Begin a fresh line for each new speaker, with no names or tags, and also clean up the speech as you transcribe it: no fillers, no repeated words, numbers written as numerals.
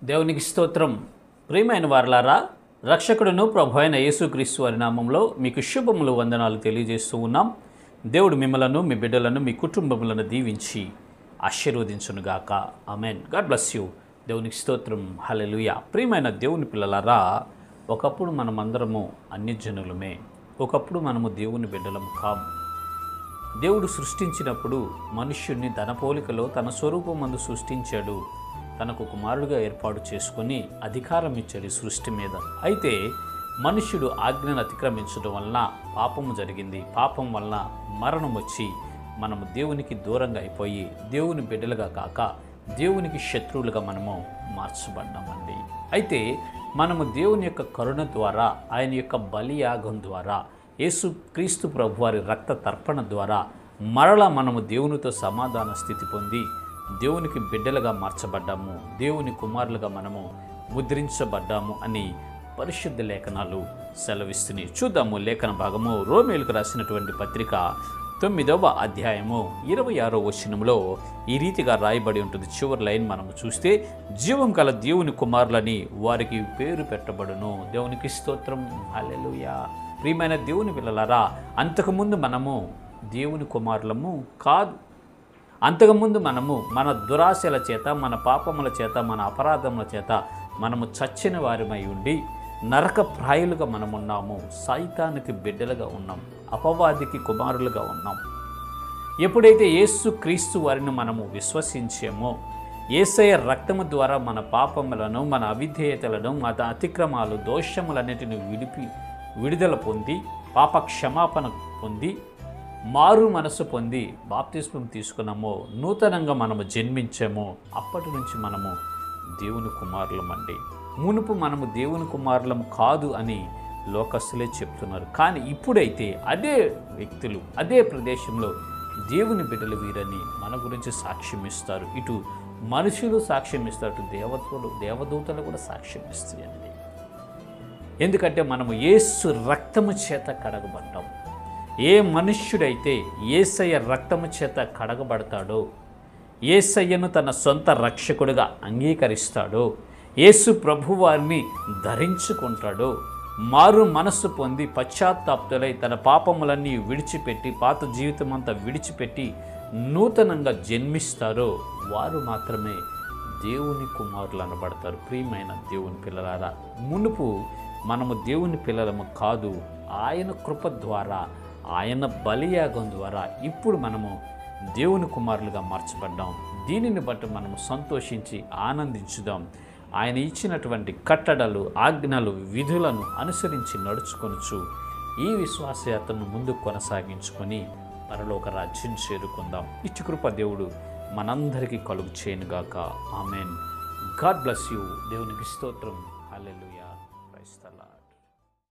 దేవునికి స్తోత్రం. ప్రియమైన వారలారా, రక్షకుడును ప్రభు అయిన యేసుక్రీస్తు వారి నామంలో మీకు శుభములు వందనాలు తెలియజేస్తూ ఉన్నాం. దేవుడు మిమ్మలను, మీ బిడ్డలను, మీ కుటుంబములను దీవించి ఆశీర్వదించునుగాక. ఆమెన్. God bless you. దేవునికి స్తోత్రం. హల్లెలూయా. ప్రియమైన దేవుని పిల్లలారా, ఒకప్పుడు మనమందరము అన్యజనులమే. ఒకప్పుడు మనము దేవుని బిడ్డలము కాము. దేవుడు సృష్టించినప్పుడు మనుష్యుణ్ణి తన పోలికలో తన స్వరూపమందు సృష్టించాడు. తనకు కుమారుడిగా ఏర్పాటు చేసుకుని అధికారం ఇచ్చాడు సృష్టి మీద. అయితే మనుష్యుడు ఆజ్ఞను అతిక్రమించడం వలన పాపము జరిగింది. పాపం వలన మరణం వచ్చి మనము దేవునికి దూరంగా అయిపోయి దేవుని బిడ్డలుగా కాక దేవునికి శత్రువులుగా మనము మార్చబడ్డామండి. అయితే మనము దేవుని యొక్క కరుణ ద్వారా, ఆయన యొక్క బలియాగం ద్వారా, యేసుక్రీస్తు ప్రభువారి రక్త తర్పణ ద్వారా మరలా మనము దేవునితో సమాధాన స్థితి పొంది దేవునికి బిడ్డలుగా మార్చబడ్డాము, దేవుని కుమారులుగా మనము ముద్రించబడ్డాము అని పరిశుద్ధ లేఖనాలు సెలవిస్తున్నాయి. చూద్దాము లేఖన భాగము. రోమేలుకు రాసినటువంటి పత్రిక 9వ అధ్యాయము 26వ వచనంలో ఈ రీతిగా రాయబడి ఉంటుంది. చివరి లైన్ మనము చూస్తే, జీవం గల దేవుని కుమారులని వారికి పేరు పెట్టబడును. దేవునికి స్తోత్రం. హల్లెలూయా. ప్రియమైన దేవుని పిల్లలారా, అంతకుముందు మనము దేవుని కుమారులము కాదు. అంతకుముందు మనము మన దురాశల చేత, మన పాపముల చేత, మన అపరాధముల చేత మనము చచ్చిన వారిమై ఉండి నరక ప్రాయులుగా మనమున్నాము. సైతానికి బిడ్డలుగా ఉన్నాం, అపవాదికి కుమారులుగా ఉన్నాం. ఎప్పుడైతే యేసుక్రీస్తు వారిని మనము విశ్వసించామో, యేసయ్య రక్తము ద్వారా మన పాపములను, మన అవిధేయతలను, మన అతిక్రమాలు, దోషములన్నిటిని విడుదల పొంది, పాప క్షమాపణ పొంది, మారు మనసు పొంది బాప్తిస్మం తీసుకున్నామో, నూతనంగా మనము జన్మించామో, అప్పటి నుంచి మనము దేవుని కుమారులమండి. మునుపు మనము దేవుని కుమారులం కాదు అని లోకస్తులే చెప్తున్నారు. కానీ ఇప్పుడైతే అదే వ్యక్తులు అదే ప్రదేశంలో దేవుని బిడ్డలు వీరని మన గురించి సాక్ష్యం ఇస్తారు. ఇటు మనుషులు సాక్ష్యం ఇస్తారు, ఇటు దేవదూతలు కూడా సాక్ష్యం ఇస్తాయండి. ఎందుకంటే మనము యేసు రక్తము చేత కడగబడ్డాం. ఏ మనుష్యుడైతే యేసయ్య రక్తము చేత కడగబడతాడో, యేసయ్యను తన సొంత రక్షకుడిగా అంగీకరిస్తాడో, యేసు ప్రభువారిని ధరించుకుంటాడో, మారు మనస్సు పొంది పశ్చాత్తాప్తులై తన పాపములన్నీ విడిచిపెట్టి, పాత జీవితం అంతా విడిచిపెట్టి నూతనంగా జన్మిస్తారో వారు మాత్రమే దేవుని కుమారులు అనబడతారు. ప్రియమైన దేవుని పిల్లలారా, మునుపు మనము దేవుని పిల్లలము కాదు. ఆయన కృప ద్వారా, ఆయన బలియాగం ద్వారా ఇప్పుడు మనము దేవుని కుమారులుగా మార్చబడ్డాం. దీనిని బట్టి మనము సంతోషించి ఆనందించుదాం. ఆయన ఇచ్చినటువంటి కట్టడలు, ఆజ్ఞలు, విధులను అనుసరించి నడుచుకొనుచు ఈ విశ్వాసయాత్రను ముందుకు కొనసాగించుకొని పరలోక రాజ్యం చేరుకుందాం. ఇచ్చి కృప దేవుడు మనందరికీ కలుగు చేయనుగాక. ఆమెన్. God bless you. దేవునికి స్తోత్రం. హల్లెలూయా. Praise the lord.